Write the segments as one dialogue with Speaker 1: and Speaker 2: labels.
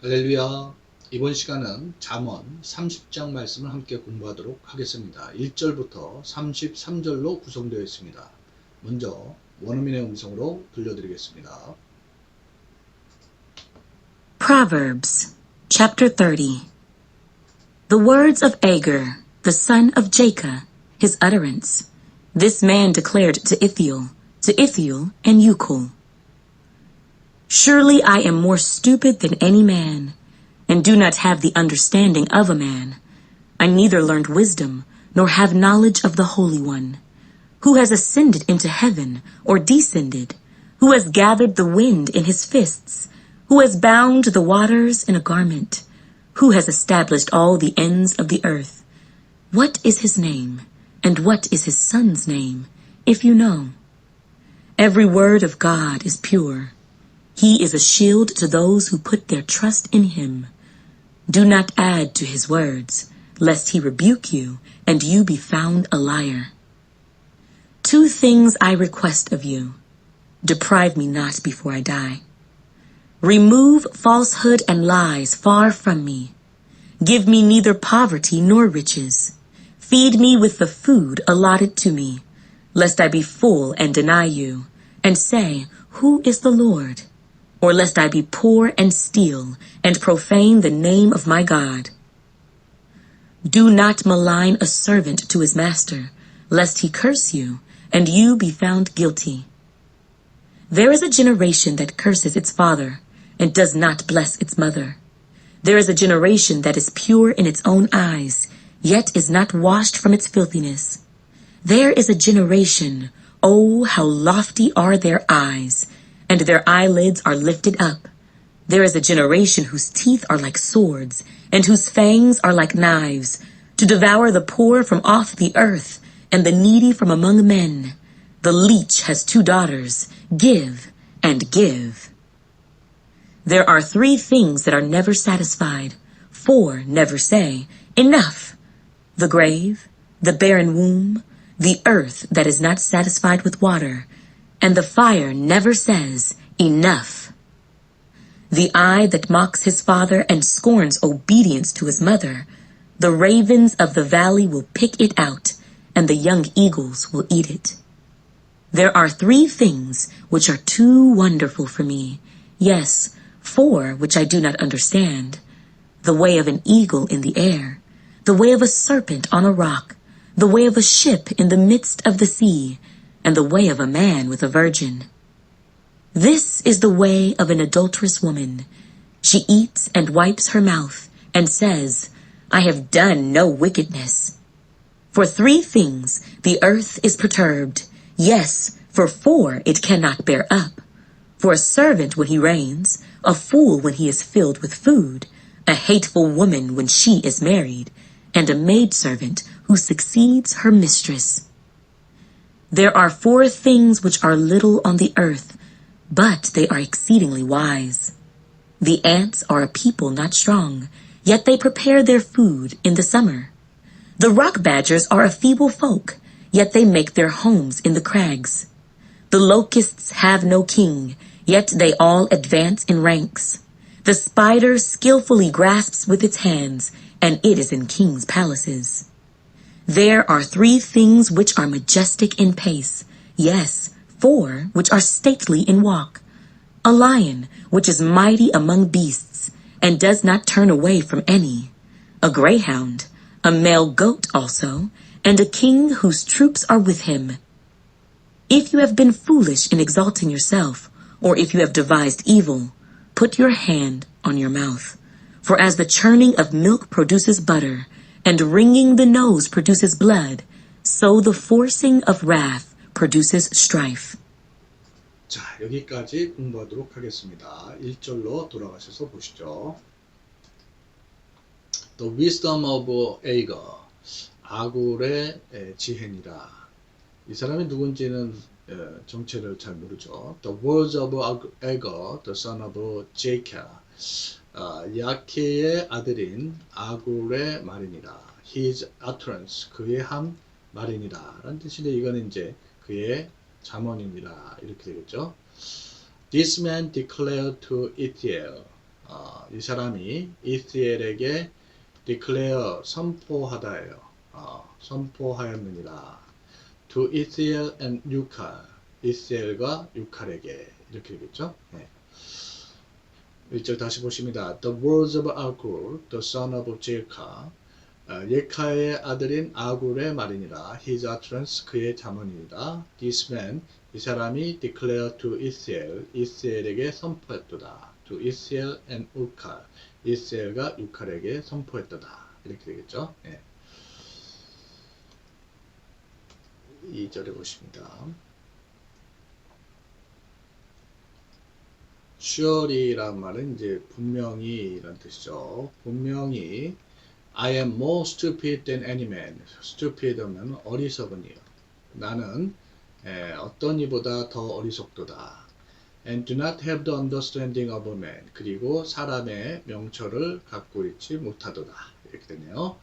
Speaker 1: 할렐루야. 이번 시간은 잠언 30장 말씀을 함께 공부하도록 하겠습니다. 1절부터 33절로 구성되어 있습니다. 먼저 원어민의 음성으로 들려드리겠습니다.
Speaker 2: Proverbs, chapter 30. The words of Agur, the son of Jacob, his utterance. This man declared to Ithiel and Ukal. Surely I am more stupid than any man, and do not have the understanding of a man. I neither learned wisdom, nor have knowledge of the Holy One. Who has ascended into heaven, or descended? Who has gathered the wind in his fists? Who has bound the waters in a garment? Who has established all the ends of the earth? What is his name, and what is his son's name, if you know? Every word of God is pure. He is a shield to those who put their trust in him. Do not add to his words, lest he rebuke you, and you be found a liar. 2 things I request of you. Deprive me not before I die. Remove falsehood and lies far from me. Give me neither poverty nor riches. Feed me with the food allotted to me, lest I be full and deny you, and say, Who is the Lord? Or lest I be poor and steal, and profane the name of my God. Do not malign a servant to his master, lest he curse you, and you be found guilty. There is a generation that curses its father, and does not bless its mother. There is a generation that is pure in its own eyes, yet is not washed from its filthiness. There is a generation, oh, how lofty are their eyes, and their eyelids are lifted up. There is a generation whose teeth are like swords, and whose fangs are like knives, to devour the poor from off the earth, and the needy from among men. The leech has 2 daughters, give and give. There are 3 things that are never satisfied, 4 never say, Enough. The grave, the barren womb, the earth that is not satisfied with water, and the fire never says, Enough. The eye that mocks his father and scorns obedience to his mother, the ravens of the valley will pick it out, and the young eagles will eat it. There are 3 things which are too wonderful for me, yes, 4 which I do not understand. The way of an eagle in the air, the way of a serpent on a rock, the way of a ship in the midst of the sea, and the way of a man with a virgin. This is the way of an adulterous woman. She eats and wipes her mouth, and says, I have done no wickedness. For 3 things the earth is perturbed, yes, for 4 it cannot bear up. For a servant when he reigns, a fool when he is filled with food, a hateful woman when she is married, and a maidservant who succeeds her mistress. There are 4 things which are little on the earth, but they are exceedingly wise. The ants are a people not strong, yet they prepare their food in the summer. The rock badgers are a feeble folk, yet they make their homes in the crags. The locusts have no king, yet they all advance in ranks. The spider skillfully grasps with its hands, and it is in kings' palaces. There are 3 things which are majestic in pace, yes, 4 which are stately in walk. A lion which is mighty among beasts, and does not turn away from any. A greyhound, a male goat also, and a king whose troops are with him. If you have been foolish in exalting yourself, or if you have devised evil, put your hand on your mouth. For as the churning of milk produces butter, and wringing the nose produces blood, so the forcing of wrath produces strife.
Speaker 1: 자, 여기까지 공부하도록 하겠습니다. 1절로 돌아가셔서 보시죠. The wisdom of Agur, 아굴의 지혜니라. 이 사람이 누군지는 정체를 잘 모르죠. The words of Agur, the son of Jacob, 야케의 아들인 아굴의 말이니라. His utterance, 그의 한 말이니라. 라는 뜻인데 이거는 이제 그의 잠언이니라 이렇게 되겠죠. This man declared to Ithiel, 이 사람이 이스라엘에게 declare 선포하다예요. 선포하였느니라. to 이스라엘 and 유칼, 이스라엘과 유칼에게 이렇게 되겠죠. 네. 1절 다시 보십니다. The words of Agur, the son of Jekah, 예카의 아들인 아굴의 말이니라. His utterance, 그의 잠언이니라. This man, 이 사람이 declare to Israel, 이스라엘에게 선포했도다. To Israel and Ukal, 이스라엘과 유칼에게 선포했도다. 이렇게 되겠죠. 네. 2절에 보십니다. Surely란 말은 이제 분명히 이란 뜻이죠. 분명히 I am more stupid than any man. stupid 하면 어리석은이요. 나는 어떤 이보다 더 어리석도다. And do not have the understanding of a man. 그리고 사람의 명철을 갖고 있지 못하도다. 이렇게 되네요.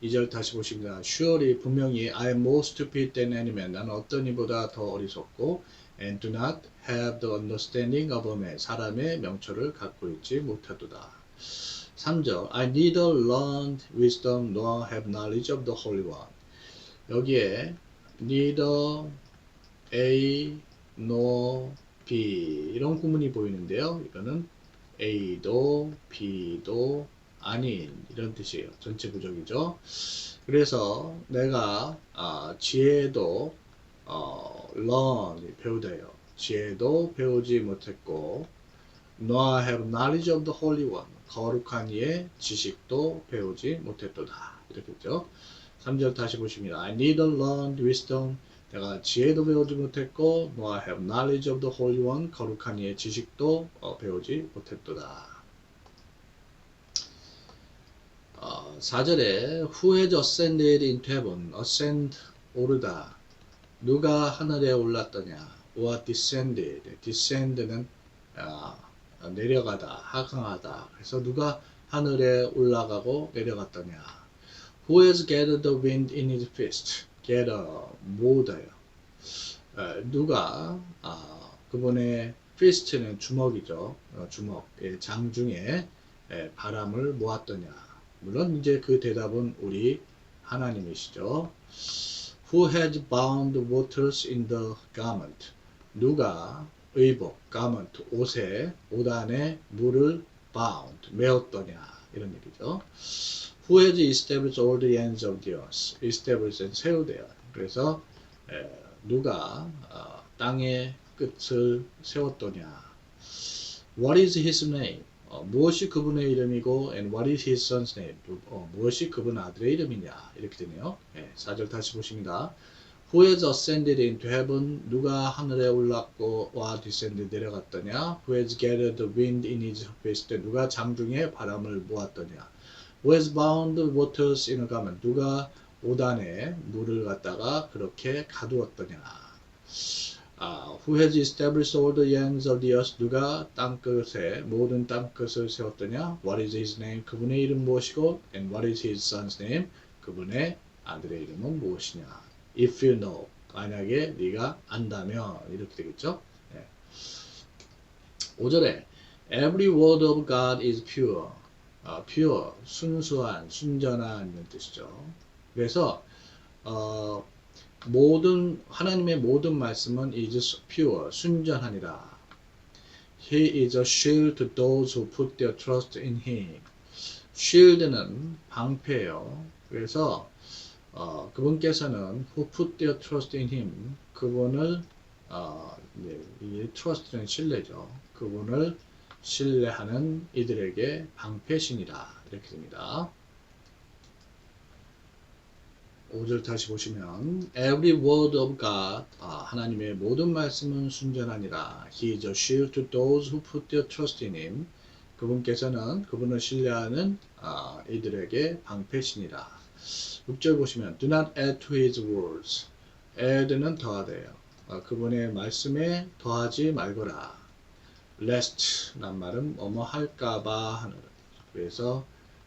Speaker 1: 2절 다시 보십니다. Surely 분명히 I am more stupid than any man. 나는 어떤 이보다 더 어리석고 and do not have the understanding of a man. 사람의 명철을 갖고 있지 못하도다. 3절 I neither learned wisdom nor have knowledge of the Holy One. 여기에 neither A nor B 이런 구문이 보이는데요. 이거는 A도 B도 아닌 이런 뜻이에요. 전체 부적이죠. 그래서 내가 지혜도 learn 배우다요. 지혜도 배우지 못했고 nor have knowledge of the Holy One. 거룩한 이의 지식도 배우지 못했도다. 이렇게죠. 3절 다시 보십니다. I neither learned wisdom. 내가 지혜도 배우지 못했고 nor have knowledge of the Holy One. 거룩한 이의 지식도 배우지 못했도다. 4절에 Who has ascended into heaven? ascend, 오르다. 누가 하늘에 올랐더냐? or descended. descend는 내려가다, 하강하다. 그래서 누가 하늘에 올라가고 내려갔더냐? Who has gathered the wind in his fist? gather, 모으다요. 누가 그분의 fist는 주먹이죠. 주먹, 장중에 바람을 모았더냐? 물론 이제 그 대답은 우리 하나님이시죠. Who has bound waters in the garment? 누가 의복, garment, 옷에, 옷 안에 물을 bound, 메었더냐? 이런 얘기죠. Who has established all the ends of the earth? established, 세우대요. 그래서 누가 땅의 끝을 세웠더냐? What is his name? 무엇이 그분의 이름이고 and what is his son's name? 무엇이 그분 아들의 이름이냐? 이렇게 되네요. 4절 다시 보십니다. Who has ascended into heaven? 누가 하늘에 올랐고 와 descended 내려갔더냐? Who has gathered the wind in his fist? 누가 장중에 바람을 모았더냐? Who has bound the waters in a garment? 누가 옷 안에 물을 갖다가 그렇게 가두었더냐? Who has established all the ends of the earth? 누가 땅끝에 모든 땅끝을 세웠더냐? What is his name? 그분의 이름 무엇이고? And what is his son's name? 그분의 아들의 이름은 무엇이냐? If you know, 만약에 네가 안다면 이렇게 되겠죠? 5절에 Every word of God is pure. pure, 순수한, 순전한 이런 뜻이죠. 그래서 하나님의 모든 말씀은 is pure, 순전하니라. He is a shield to those who put their trust in him. shield는 방패예요. 그래서 그분께서는 who put their trust in him, 그분을 이 trust는 신뢰죠. 그분을 신뢰하는 이들에게 방패신이라 이렇게 됩니다. 5절 다시 보시면 Every word of God, 하나님의 모든 말씀은 순전하니라. He is a shield to those who put their trust in him. 그분께서는 그분을 신뢰하는 이들에게 방패신이라. 6절 보시면 Do not add to his words. add는 더하대요. 그분의 말씀에 더하지 말거라. lest 란 말은 뭐뭐 할까봐 하는. 그래서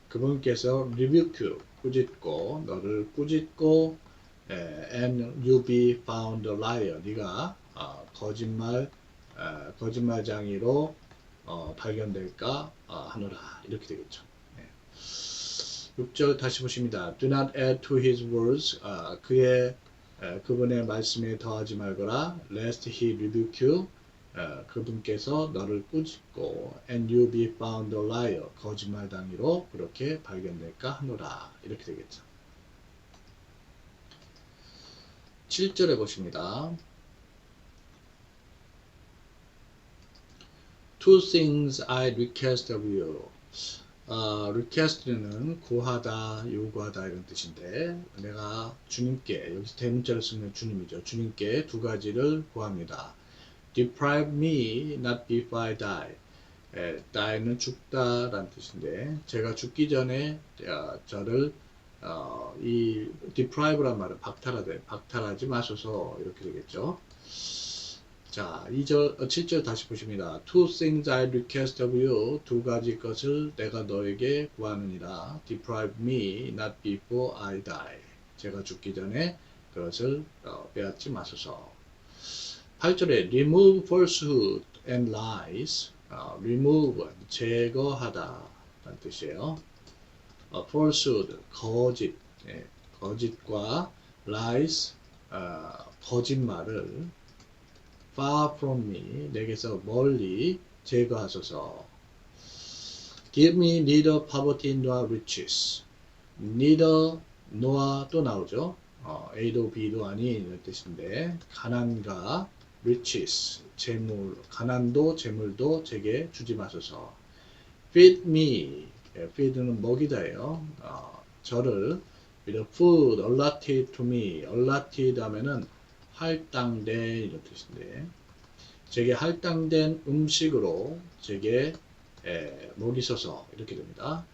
Speaker 1: 그분께서 rebuke, 꾸짖고 너를 꾸짖고 and you be found a liar. 네가 거짓말쟁이로 발견될까 하노라 이렇게 되겠죠. 6절 다시 보십니다. Do not add to his words. 그분의 말씀에 더하지 말거라. Lest he rebuke you. 그분께서 너를 꾸짖고 and you be found a liar. 거짓말당이로 그렇게 발견될까 하노라. 이렇게 되겠죠. 7절에 보십니다. Two things I request of you. request는 구하다, 요구하다 이런 뜻인데 내가 주님께 여기서 대문자를 쓰면 주님이죠. 주님께 두 가지를 구합니다. Deprive me not before I die. die는 죽다 라는 뜻인데 제가 죽기 전에 저를 이 deprive란 말은 박탈하지 마소서 이렇게 되겠죠. 자, 7절 다시 보십니다. Two things I request of you. 두 가지 것을 내가 너에게 구하느니라. Deprive me not before I die. 제가 죽기 전에 그것을 빼앗지 마소서. 8절에 remove falsehood and lies. remove, 제거하다 라는 뜻이에요. falsehood, 거짓, 거짓과 lies, 거짓말을 far from me, 내게서 멀리 제거하소서. Give me neither poverty nor riches. neither nor 또 나오죠. A도 B도 아닌 이런 뜻인데 가난과 riches, 재물, 가난도 재물도 제게 주지 마소서. Feed me, feed는 먹이다예요. 저를 with food allotted to me, allotted 하면은 할당된 이런 뜻인데 제게 할당된 음식으로 제게 먹이소서 이렇게 됩니다.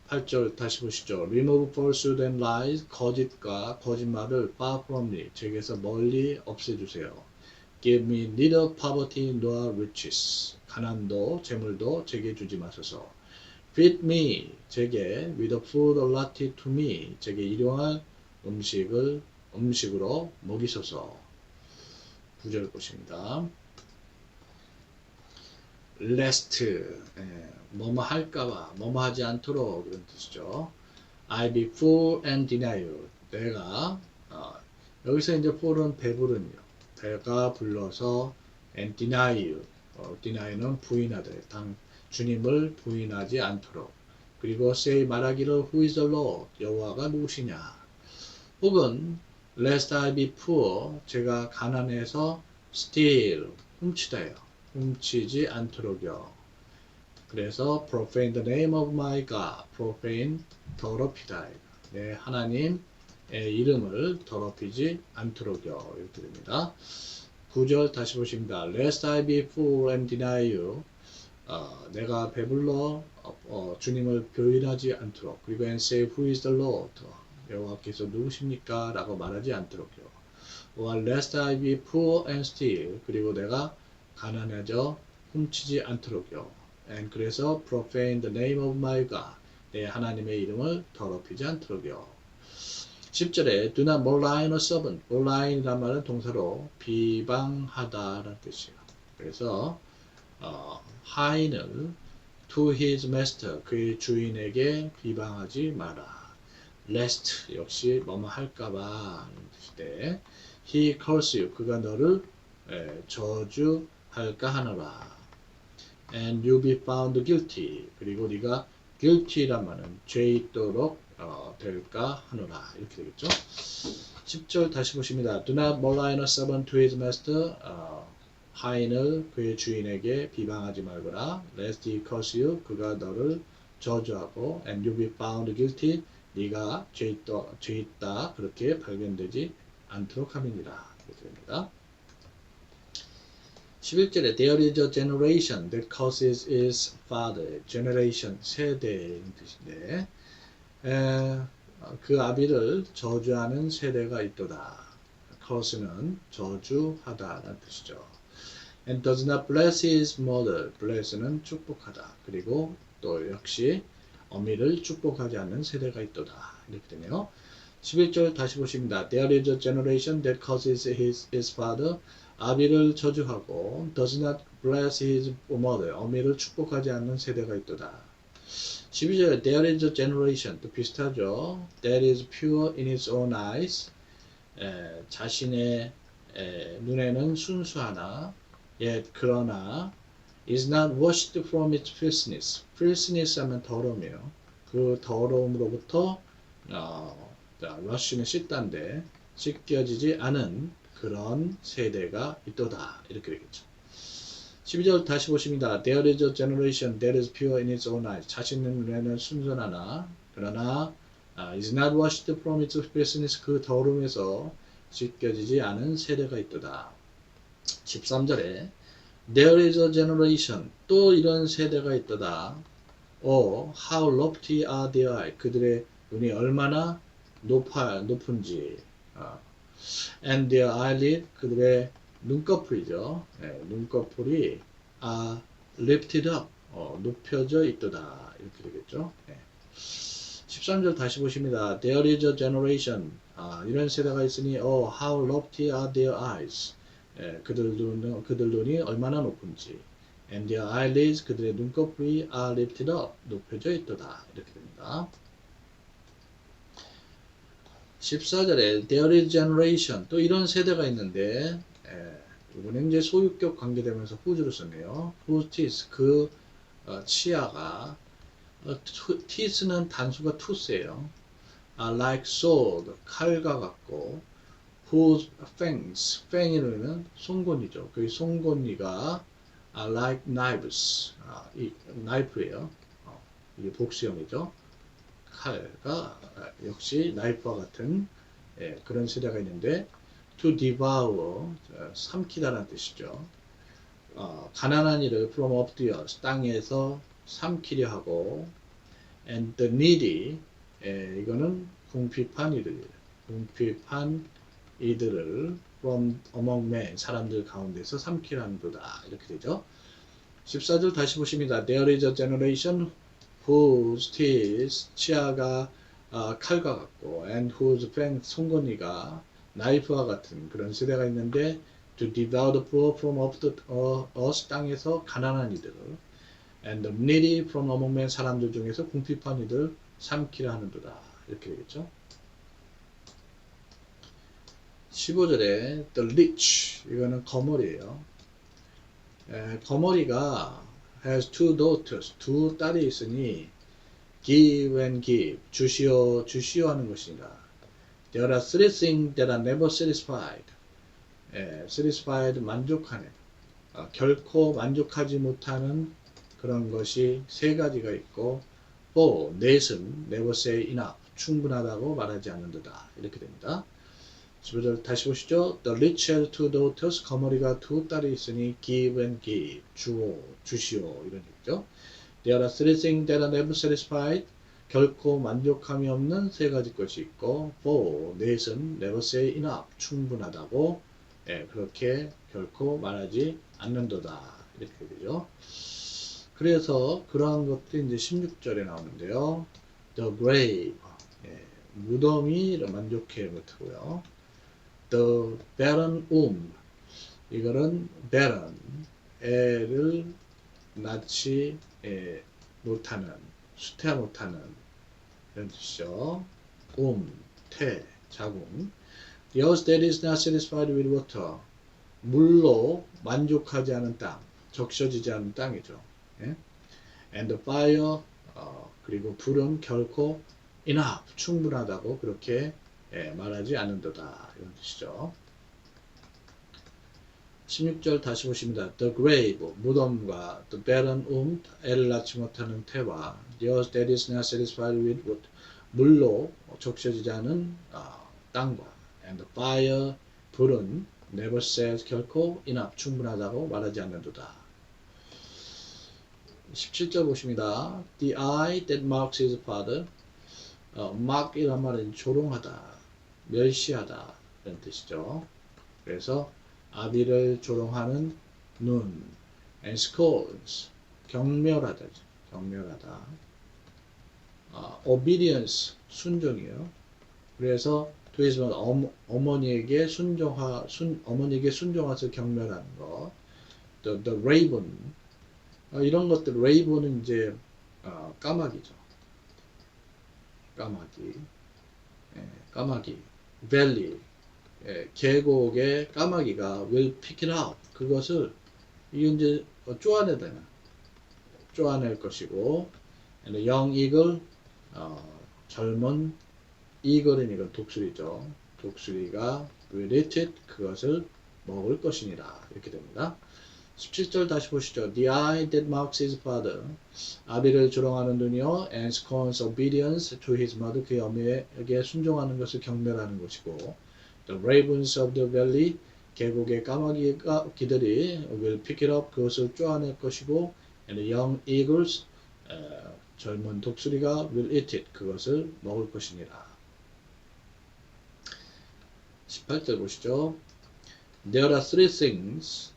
Speaker 1: 8절 다시 보시죠. Remove falsehood and lies. 거짓과 거짓말을 far from me. 제게서 멀리 없애주세요. Give me neither poverty nor riches. 가난도 재물도 제게 주지 마소서. Feed me. 제게 with the food allotted to me. 제게 일용할 음식으로 먹이소서. 9절 보십니다. lest, 뭐뭐 할까봐, 뭐뭐 하지 않도록 그런 뜻이죠. I be full and deny you. 내가, 여기서 이제 full은 배부른요. 배가 불러서 and deny you. deny는 부인하다. 주님을 부인하지 않도록. 그리고 say 말하기를 who is the Lord? 여호와가 누구시냐? 혹은 lest I be poor, 제가 가난해서 steal, 훔치다요. 훔치지 않도록요. 그래서 profane the name of my God, profane, 더럽히다. 내 하나님의 이름을 더럽히지 않도록요. 이렇게 됩니다. 9절 다시 보십니다. lest I be full and deny you, 내가 배불러 주님을 부인하지 않도록. 그리고 and say who is the Lord, 여호와께서 누구십니까? 라고 말하지 않도록요. or lest I be poor and steal, 그리고 내가 가난해져 훔치지 않도록요. and 그래서 profane the name of my God, 내 하나님의 이름을 더럽히지 않도록요. 10절에 do not malign a servant. malign이란 말은 동사로 비방하다라는 뜻이에요. 그래서 하인을 to his master, 그의 주인에게 비방하지 마라. lest 역시 뭐뭐 할까봐 뜻인데 he curse you, 그가 너를 저주할까 하노라. and you be found guilty, 그리고 네가 guilty란 말은 죄 있도록 될까 하노라. 이렇게 되겠죠. 10절 다시 보십니다. do not malign a servant to his master. 하인을 그의 주인에게 비방하지 말거라. lest he curse you, 그가 너를 저주하고 and you be found guilty, 네가 죄 있다 그렇게 발견되지 않도록 함이니라. 이렇게 됩니다. 11절에 there is a generation that curses its father. generation, 세대인 뜻인데 그 아비를 저주하는 세대가 있도다. curse는 저주하다라는 뜻이죠. and does not bless his mother. bless는 축복하다. 그리고 또 역시 어미를 축복하지 않는 세대가 있도다. 이렇게 되네요. 11절 다시 보십니다. There is a generation that curses his father. 아비를 저주하고 does not bless his mother. 어미를 축복하지 않는 세대가 있도다. 12절 there is a generation 또 비슷하죠. that is pure in its own eyes. 자신의 눈에는 순수하나 yet 그러나 is not washed from its filthiness. filthiness 하면 더러움이에요. 그 더러움으로부터 wash는 씻다인데 씻겨지지 않은 그런 세대가 있도다. 이렇게 되겠죠. 12절 다시 보십니다. There is a generation that is pure in its own eyes. 자신의 눈에는 순전하나 그러나 is not washed from its filthiness. 그 더러움에서 씻겨지지 않은 세대가 있도다. 13절에 There is a generation 또 이런 세대가 있도다. How lofty are their eyes. 그들의 눈이 얼마나 높은지. And their eyelid 그들의 눈꺼풀이죠. 눈꺼풀이 lifted up 높여져 있도다. 이렇게 되겠죠. 13절 다시 보십니다. There is a generation 이런 세대가 있으니 how lofty are their eyes. 그들 눈이 얼마나 높은지. And their eyelids 그들의 눈꺼풀이 lifted up 높여져 있도다. 이렇게 됩니다. 14절에 there is generation 또 이런 세대가 있는데 이번엔 이제 소유격 관계되면서 whose를 썼네요. whose teeth 그 치아가 teeth는 단수가 tooth예요. like sword 칼과 같고 whose fangs fang이라는 송곳니죠. 그 송곳니가 like knives 이 knife예요. 이게 복수형이죠. 칼가 역시 나이프와 같은 그런 세대가 있는데 to devour 삼키다라는 뜻이죠. 가난한 이를 from up the earth 땅에서 삼키려 하고 and the needy 이거는 궁핍한 이들을 from among men 사람들 가운데서 삼키려 한도다 이렇게 되죠. 14절 다시 보십니다. There is a generation whose teeth 치아가 칼과 같고 and whose fangs 송곳니가 나이프와 같은 그런 세대가 있는데 to devour the poor from of the earth 땅에서 가난한 이들 and the needy from among men 사람들 중에서 궁핍한 이들 삼키려 하는도다 이렇게 되겠죠. 15절에 the rich 이거는 거머리예요. 거머리가 has two daughters 두 딸이 있으니 give and give 주시오 하는 것이니라. There are three things that are never satisfied. satisfied 만족하는 결코 만족하지 못하는 그런 것이 세 가지가 있고 four 넷은 never say enough 충분하다고 말하지 않는다 이렇게 됩니다. 15절 다시 보시죠. The rich has two daughters 거머리가 두 딸이 있으니 give and give 주시오 이런 얘기죠. There are three things that are never satisfied 결코 만족함이 없는 세 가지 것이 있고 four 넷은 never say enough 충분하다고 그렇게 결코 말하지 않는도다 이렇게 되죠. 그래서 그러한 것들이 이제 16절에 나오는데요. The grave 무덤이 만족해 못하고요. The barren womb 이거는 barren 애를 낳지 못하는 수태 못하는 이런 뜻이죠. 태 자궁 The earth that is not satisfied with water 물로 만족하지 않은 땅 적셔지지 않은 땅이죠. And the fire 그리고 불은 결코 enough 충분하다고 그렇게 말하지 않는도다 이런 뜻이죠. 16절 다시 보십니다. The grave 무덤과 the barren womb 애를 낳지 못하는 태와 the earth that is not satisfied with water 물로 적셔지지 않은 땅과 and the fire 불은 never says 결코 enough 충분하다고 말하지 않는도다. 17절 보십니다. The eye that marks his father mark이란 말은 조롱하다, 멸시하다 이런 뜻이죠. 그래서 아비를 조롱하는 눈 and scorns 경멸하다 obedience 순종이에요. 그래서 to his mother, 어머니에게 순종하서 경멸하는 거. The raven, 이런 것들, raven은 이제 까마귀죠. 까마귀, valley, 계곡의 까마귀가 will pick it up, 그것을 이게 이제 쪼아낼 것이고, and the young eagle, 젊은 이글은 이건 독수리죠. 독수리가 will eat it, 그것을 먹을 것이니라. 이렇게 됩니다. 17절 다시 보시죠. The eye that mocks his father, 아비를 조롱하는 눈이요, and scorns obedience to his mother, 그의 어머니에게 순종하는 것을 경멸하는 것이고, the ravens of the valley, 계곡의 까마귀들이 will pick it up, 그것을 쪼아낼 것이고, and the young eagles, 젊은 독수리가 will eat it, 그것을 먹을 것이니라. 18절 보시죠. There are three things.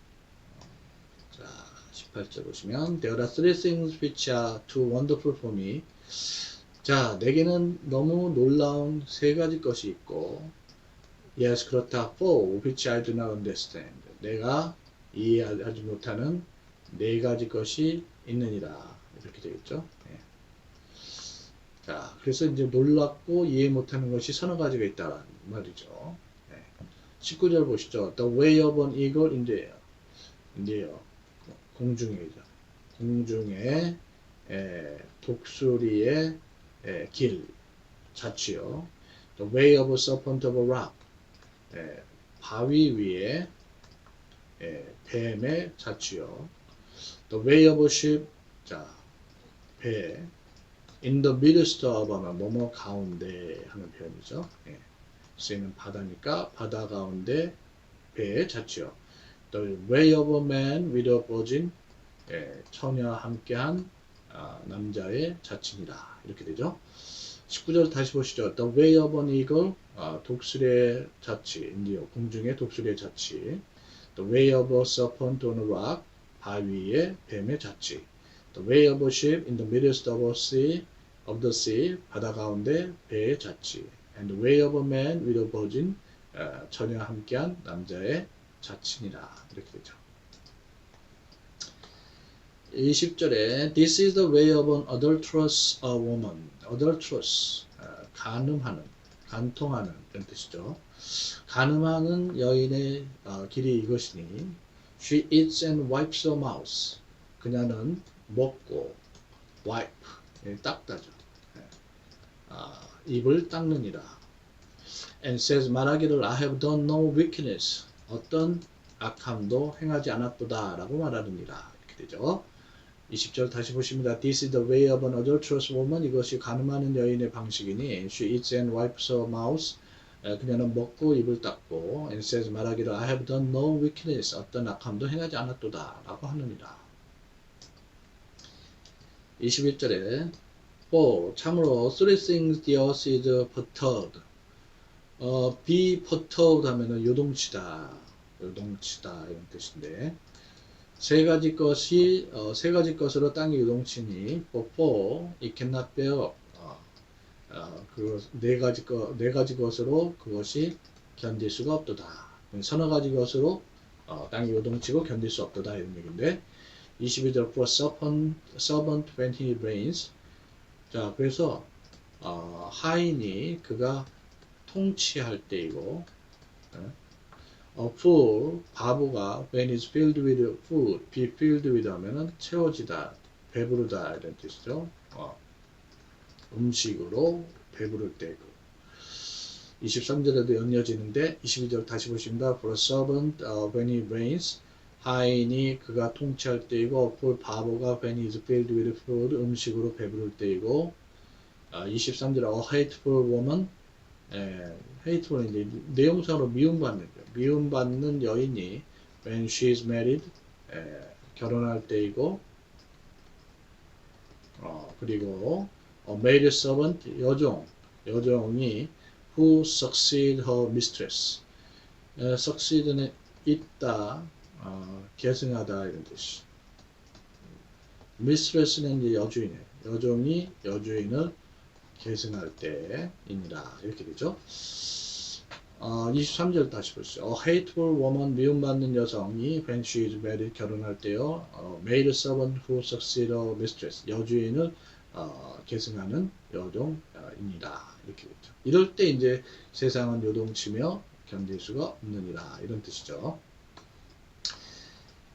Speaker 1: 자, 18절 보시면 There are three things which are too wonderful for me. 자, 내게는 너무 놀라운 세 가지 것이 있고, Yes, 그렇다. For which I do not understand. 내가 이해하지 못하는 네 가지 것이 있느니라. 이렇게 되겠죠. 네. 자, 그래서 이제 놀랍고 이해 못하는 것이 서너 가지가 있다는 말이죠. 네. 19절 보시죠. The way of an eagle in the air. 인데요. 공중에죠. 공중에 독수리의 길, 자취요. The way of a serpent of a rock. 바위 위에 뱀의 자취요. The way of a ship. 자, 배. In the midst of 하면 뭐뭐 가운데 하는 표현이죠. 쓰이는 바다니까 바다 가운데 배의 자취요. The way of a man with a virgin, 처녀와 함께한 남자의 자친이라. 이렇게 되죠. 19절 다시 보시죠. The way of an eagle, 독수리의 자치, 인디요, 공중의 독수리의 자치. The way of a serpent on a rock, 바위의 뱀의 자치. The way of a ship in the midst of the sea, 바다 가운데 배의 자치. And the way of a man with a virgin, 처녀와 함께한 남자의 자친이라. 이렇게 되죠. 20절에 This is the way of an adulterous woman. adulterous, 간통하는 이런 뜻이죠. 간음하는 여인의 길이 이것이니 She eats and wipes her mouth. 그녀는 먹고 wipe, 닦다죠. 입을 닦느니라. And says 말하기를 I have done no wickedness. 어떤 악함도 행하지 않았도다 라고 말하느니라. 이렇게 되죠. 20절 다시 보십니다. This is the way of an adulterous woman. 이것이 간음하는 여인의 방식이니 She eats and wipes her mouth. 그녀는 먹고 입을 닦고 and says 말하기를 I have done no wickedness. 어떤 악함도 행하지 않았도다 라고 하느니라. 21절에 참으로 three things the earth is perturbed. be perturbed 하면은 요동치다 이런 뜻인데 세 가지 것으로 땅이 요동치니 for it cannot bear 네 가지 것으로 그것이 견딜 수가 없도다. 서너 가지 것으로 땅이 요동치고 견딜 수 없도다 이런 얘기인데 22절 for serpent when he reigns. 자, 그래서 하인이 그가 통치할 때이고 fool, 바보가 when is filled with food, be filled with 하면은 채워지다, 배부르다 이런 뜻이죠. 음식으로 배부를 때고 23절에도 연이어지는데 22절 다시 보십니다. For a servant when he reigns, 하인이 그가 통치할 때이고 for 바보가 when is filled with food, 음식으로 배부를 때이고 23절 a hateful woman, hateful은 이제 내용상으로 미움받는 여인이 when she is married, 결혼할 때이고 그리고 maid servant, 여종이 who succeed her mistress. succeed는 있다, 계승하다 이런 뜻이. mistress는 이제 여주인이에요. 여종이 여주인을 계승할 때이니라 이렇게 되죠. 23절 다시 보시죠. A hateful woman, 미움받는 여성이 when she is married, 결혼할 때요. made servant who succeed her mistress, 여주인을 계승하는 여종입니다. 이렇게 됐죠. 이럴 때 이제 세상은 요동치며 견딜 수가 없느니라, 이런 뜻이죠.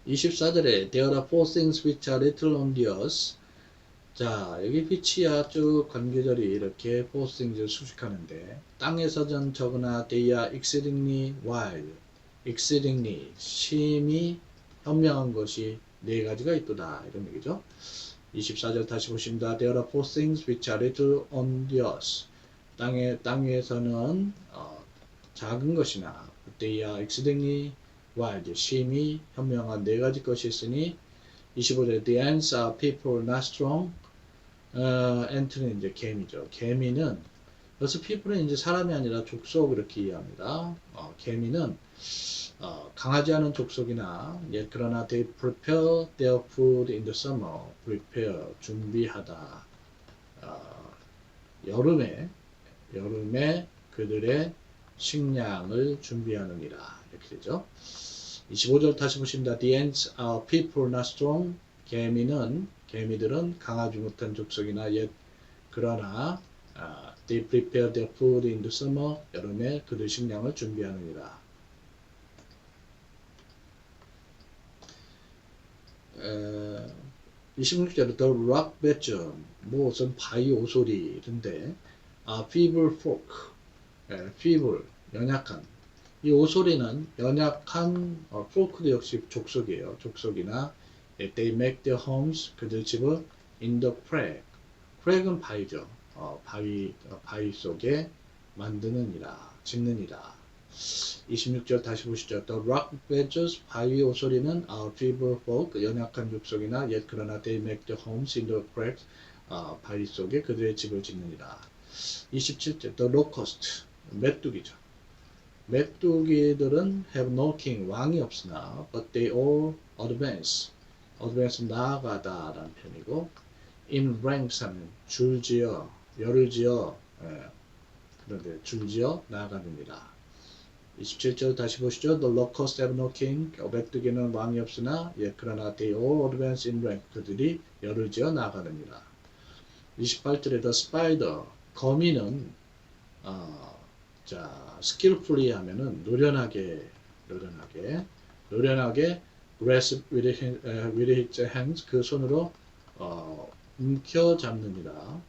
Speaker 1: 24절에 There are four things which are little envious. 자, 여기 which야 쭉 관계절이 이렇게 four things를 수식하는데, 땅에서 전 적으나 they are exceedingly wild, exceedingly 심히 현명한 것이 네 가지가 있도다, 이런 얘기죠. 24절 다시 보십니다. There are four things which are little envious. 땅 위에서는 작은 것이나 they are exceedingly wild, 심히 현명한 네 가지 것이 있으니 25절 The ants are people not strong. ant는 이제 개미죠. 개미는 그래서 people은 이제 사람이 아니라 족속 이렇게 이해합니다. 개미는 강하지 않은 족속이나 그러나 they prepare their food in the summer. prepare 준비하다. 여름에 그들의 식량을 준비하느니라, 이렇게 되죠. 25절 다시 보십니다. The ants are people not strong. 개미들은 강하지 못한 족속이나 그러나 they prepare their food in the summer. 여름에 그들 식량을 준비하느니라. 26절에 the rock badger, 무슨 바위 오소리인데 feeble folk, feeble, 연약한. 이 오소리는 연약한 folk도 역시 족속이에요. 족속이나 they make their homes, 그들 집을 in the crack. crack은 바위죠. 바위 속에 만드느니라, 짓느니라. 26절 다시 보시죠. The rock badgers, 바위 오소리는 feeble folk, 연약한 족속이나 그러나 they make their homes in the cracks, 바위 속에 그들의 집을 짓느니라. 27절 The locust, 메뚜기죠. 메뚜기들은 have no king, 왕이 없으나 but they all advance, 나아가다 라는 표현이고 in ranks 하면 줄지어, 열을 지어, 그런데 줄지어 나아가느니라. 27절 다시 보시죠. The locust have no king, 메뚜기는 왕이 없으나 그러나 they all advance in rank, 그들이 열을 지어 나아가느니라. 28절에 the spider, 거미는 skillfully 하면은 노련하게 grasp with his hands, 그 손으로 움켜잡느니라.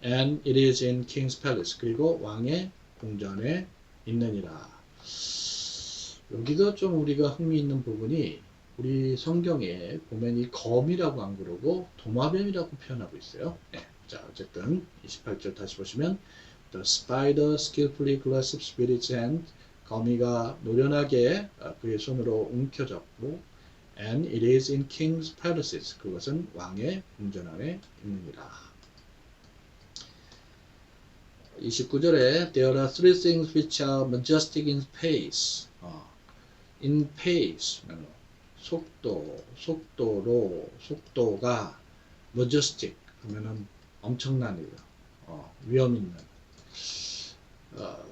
Speaker 1: And it is in king's palace, 그리고 왕의 궁전에 있느니라. 여기도 좀 우리가 흥미있는 부분이 우리 성경에 보면 이 거미라고 안 그러고 도마뱀이라고 표현하고 있어요. 자, 어쨌든 28절 다시 보시면 The spider skillfully grasps with its hand, 거미가 노련하게 그의 손으로 움켜잡고 and it is in king's palaces, 그것은 왕의 궁전 안에 있느니라. 29절에 There are three things which are majestic in pace. in pace, 속도가 majestic 하면은 엄청난 일이요. 위험 있는.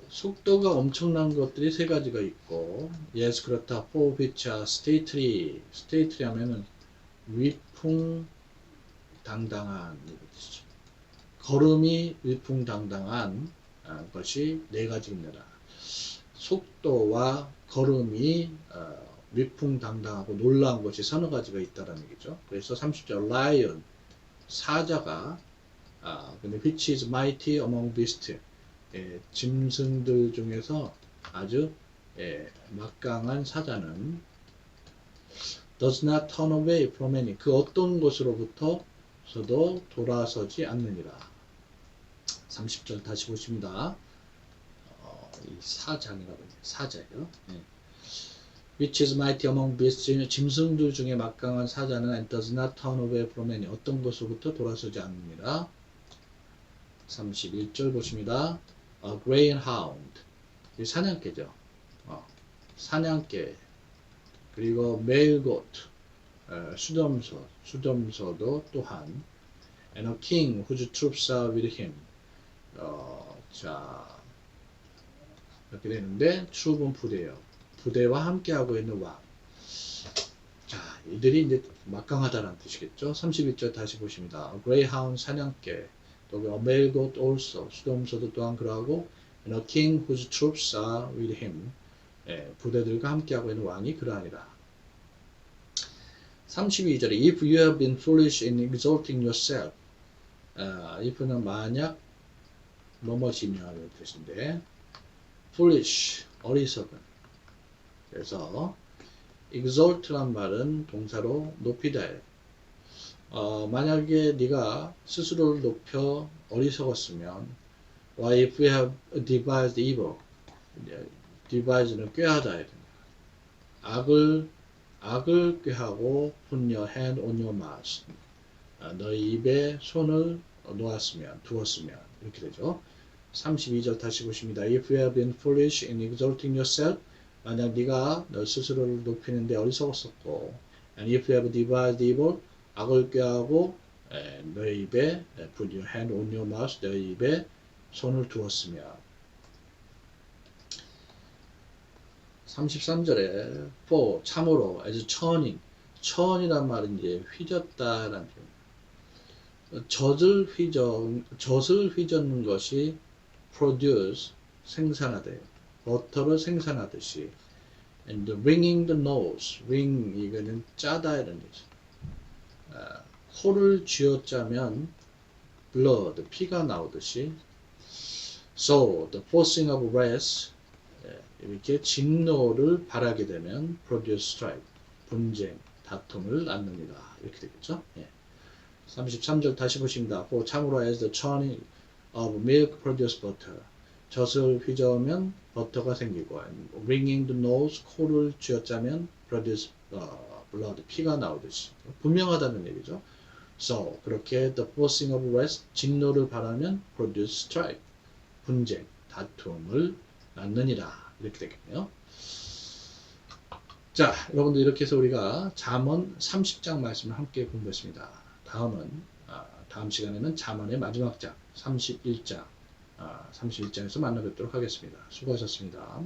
Speaker 1: 속도가 엄청난 것들이 세 가지가 있고, yes, 그렇다. for which are stately 하면은 위풍당당한 뜻이죠. 걸음이 위풍당당한 것이 네 가지 있느라. 속도와 걸음이 위풍당당하고 놀라운 것이 서너 가지가 있다는 얘기죠. 그래서 30절 lion, 사자가 근데 which is mighty among beasts, 짐승들 중에서 아주 막강한 사자는 does not turn away from any, 그 어떤 것으로부터서도 돌아서지 않느니라. 30절 다시 보십니다. 이 사자인가 보네요. 사자예요. which is mighty among beasts, 짐승들 중에 막강한 사자는 and does not turn away from any, 어떤 것으로부터 돌아서지 않느니라. 31절 보십니다. A greyhound, 이 사냥개죠. 사냥개. 그리고 male goat, 수dom소도 또한 and a king whose troops are with him. 이렇게 되는데 true는 부대예요. 부대와 함께하고 있는 왕. 자, 이들이 이제 막강하다는 뜻이겠죠. 31절 다시 보십니다. A greyhound 사냥개, 또 a male goat also, 수dom소도 또한 그러하고, and a king whose troops are with him. 예, 부대들과 함께하고 있는 왕이 그러하니라. 32절에 if you have been foolish in exalting yourself. if는 만약 뭐뭐지냐는 뜻인데 foolish 어리석은. 그래서 exalt란 말은 동사로 높이다. 만약에 네가 스스로를 높여 어리석었으면 why if we have devised evil. devise는 꾀하다. 악을 꾀하고 put your hand on your mouth. 너희 입에 손을 두었으면 이렇게 되죠. 32절 다시 보십니다. If you have been foolish in exalting yourself. 만약 네가 너 스스로를 높이는데 어리석었었고, and if you have devised evil, 악을 꾀하고 너희 입에 put your hand on your mouth, 너희 입에 손을 두었으면. 33절에 for 참으로 as churn이란 말은 이제 휘젓다라는 표현. 젖을 휘젓는 것이 produce 생산하되 버터를 생산하듯이 and wringing the nose wring 이거는 짜다 이런 뜻이죠. 코를 쥐어짜면 blood 피가 나오듯이 so the forcing of wrath 이렇게 진노를 바라게 되면 produce strife 분쟁 다툼을 낳느니라 이렇게 되겠죠. 예. 33절 다시 보십니다. for 참으로 as the churning of milk produce butter 젖을 휘저으면 버터가 생기고 wringing the nose 코를 쥐어짜면 produce blood 피가 나오듯이 분명하다는 얘기죠. So 그렇게 the forcing of wrath 진노를 바라면 produce strife 분쟁 다툼을 낳느니라 이렇게 되겠네요. 자, 여러분들 이렇게 해서 우리가 잠언 30장 말씀을 함께 공부했습니다. 다음 시간에는 잠언의 마지막 장 31장에서 만나 뵙도록 하겠습니다. 수고하셨습니다.